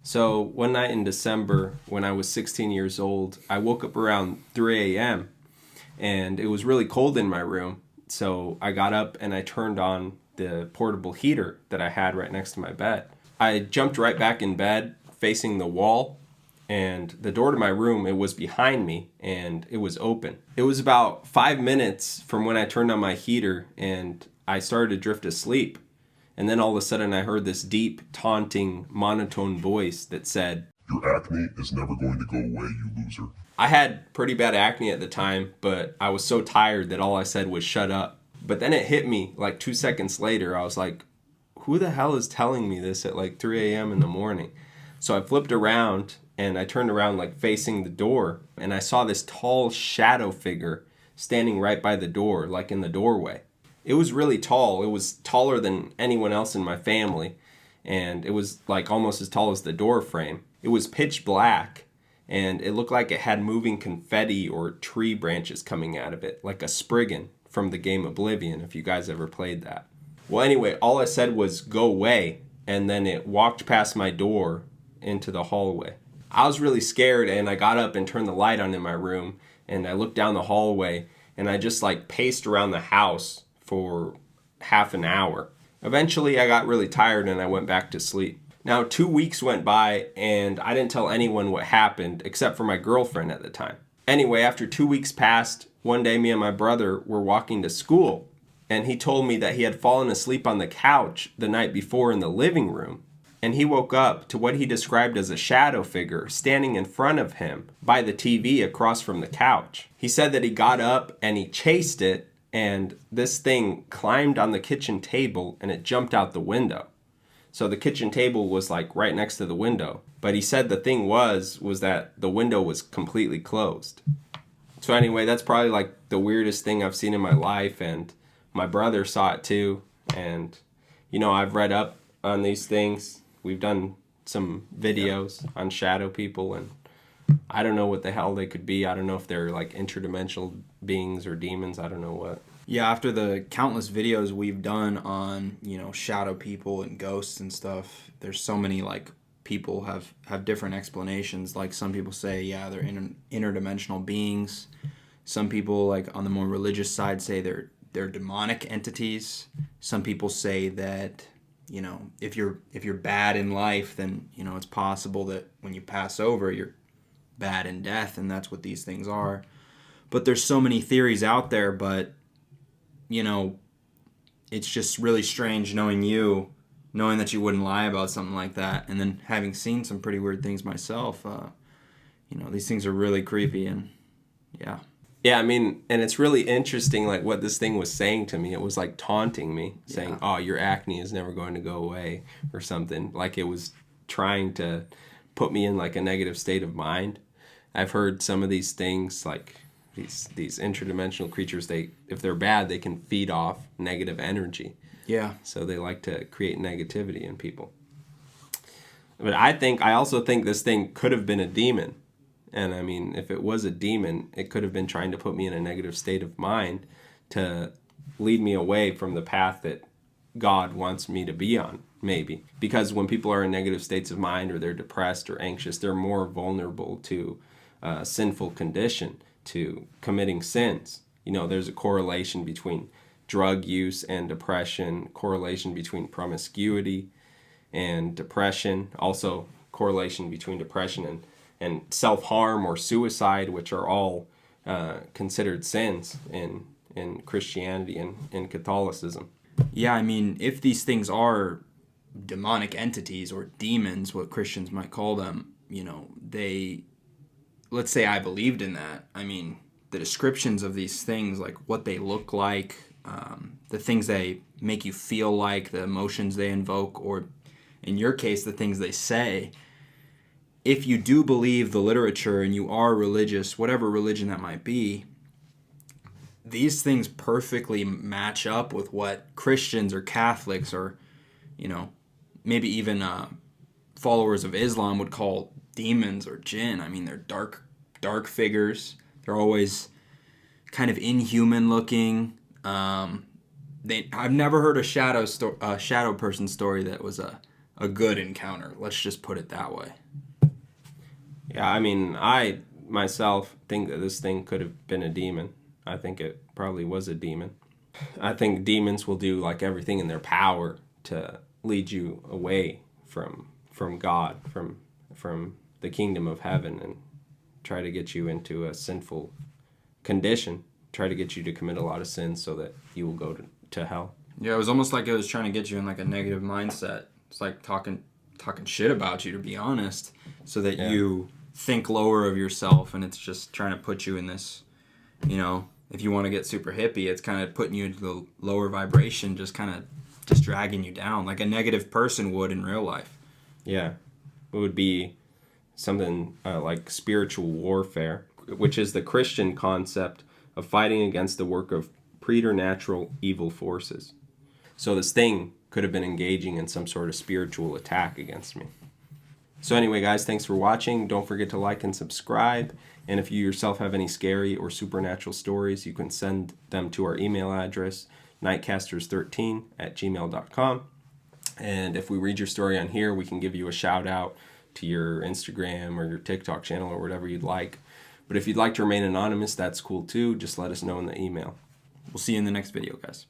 So one night in December, when I was 16 years old, I woke up around 3 a.m. and it was really cold in my room. So I got up and I turned on the portable heater that I had right next to my bed. I jumped right back in bed facing the wall, and the door to my room, it was behind me and it was open. It was about 5 minutes from when I turned on my heater and I started to drift asleep. And then all of a sudden I heard this deep, taunting, monotone voice that said, Your acne is never going to go away, you loser. I had pretty bad acne at the time, but I was so tired that all I said was shut up. But then it hit me like 2 seconds later. I was like, who the hell is telling me this at like 3 a.m. in the morning? So I flipped around and I turned around like facing the door, and I saw this tall shadow figure standing right by the door, like in the doorway. It was really tall. It was taller than anyone else in my family, and it was like almost as tall as the door frame. It was pitch black, and it looked like it had moving confetti or tree branches coming out of it, like a Spriggan from the game Oblivion, if you guys ever played that. Well, anyway, all I said was go away, and then it walked past my door into the hallway. I was really scared, and I got up and turned the light on in my room, and I looked down the hallway, and I just like paced around the house for half an hour. Eventually, I got really tired and I went back to sleep. Now, 2 weeks went by and I didn't tell anyone what happened except for my girlfriend at the time. Anyway, after 2 weeks passed, one day me and my brother were walking to school, and he told me that he had fallen asleep on the couch the night before in the living room. And he woke up to what he described as a shadow figure standing in front of him by the TV across from the couch. He said that he got up and he chased it, and this thing climbed on the kitchen table and it jumped out the window. So the kitchen table was like right next to the window. But he said the thing was that the window was completely closed. So anyway, that's probably like the weirdest thing I've seen in my life, and my brother saw it too. And I've read up on these things. We've done some videos on shadow people, and I don't know what the hell they could be. I don't know if they're like interdimensional beings or demons. I don't know what. Yeah, after the countless videos we've done on, shadow people and ghosts and stuff, there's so many like people have different explanations. Like some people say, yeah, they're interdimensional beings. Some people, like on the more religious side, say they're demonic entities. Some people say that, if you're bad in life, then it's possible that when you pass over, you're bad in death, and that's what these things are. But there's so many theories out there, but it's just really strange knowing that you wouldn't lie about something like that, and then having seen some pretty weird things myself. These things are really creepy, and yeah. Yeah, I mean, and it's really interesting, like what this thing was saying to me. It was like taunting me, saying, "Oh, your acne is never going to go away," or something. Like it was trying to put me in like a negative state of mind. I've heard some of these things, like these interdimensional creatures. If they're bad, they can feed off negative energy. Yeah. So they like to create negativity in people. But I also think this thing could have been a demon. And I mean, if it was a demon, it could have been trying to put me in a negative state of mind to lead me away from the path that God wants me to be on, maybe. Because when people are in negative states of mind, or they're depressed or anxious, they're more vulnerable to sinful condition, to committing sins. There's a correlation between drug use and depression, correlation between promiscuity and depression, also correlation between depression and self-harm or suicide, which are all considered sins in Christianity and in Catholicism. Yeah, I mean, if these things are demonic entities or demons, what Christians might call them, let's say I believed in that. I mean, the descriptions of these things, like what they look like, the things they make you feel like, the emotions they invoke, or in your case, the things they say, if you do believe the literature and you are religious, whatever religion that might be, these things perfectly match up with what Christians or Catholics or, maybe even followers of Islam would call demons or jinn. I mean, they're dark figures. They're always kind of inhuman looking. I've never heard a shadow person story that was a a good encounter. Let's just put it that way. Yeah, I mean, I myself think that this thing could have been a demon. I think it probably was a demon. I think demons will do like everything in their power to lead you away from God, from the kingdom of heaven, and try to get you into a sinful condition, try to get you to commit a lot of sins so that you will go to hell. Yeah, it was almost like it was trying to get you in like a negative mindset. It's like talking shit about you, to be honest, so that you think lower of yourself, and it's just trying to put you in this, if you want to get super hippie, it's kind of putting you into the lower vibration, just kind of just dragging you down like a negative person would in real life. Yeah, it would be something like spiritual warfare, which is the Christian concept of fighting against the work of preternatural evil forces. So this thing could have been engaging in some sort of spiritual attack against me. So anyway, guys, thanks for watching. Don't forget to like and subscribe. And if you yourself have any scary or supernatural stories, you can send them to our email address, nightcasters13@gmail.com. And if we read your story on here, we can give you a shout out to your Instagram or your TikTok channel or whatever you'd like. But if you'd like to remain anonymous, that's cool too. Just let us know in the email. We'll see you in the next video, guys.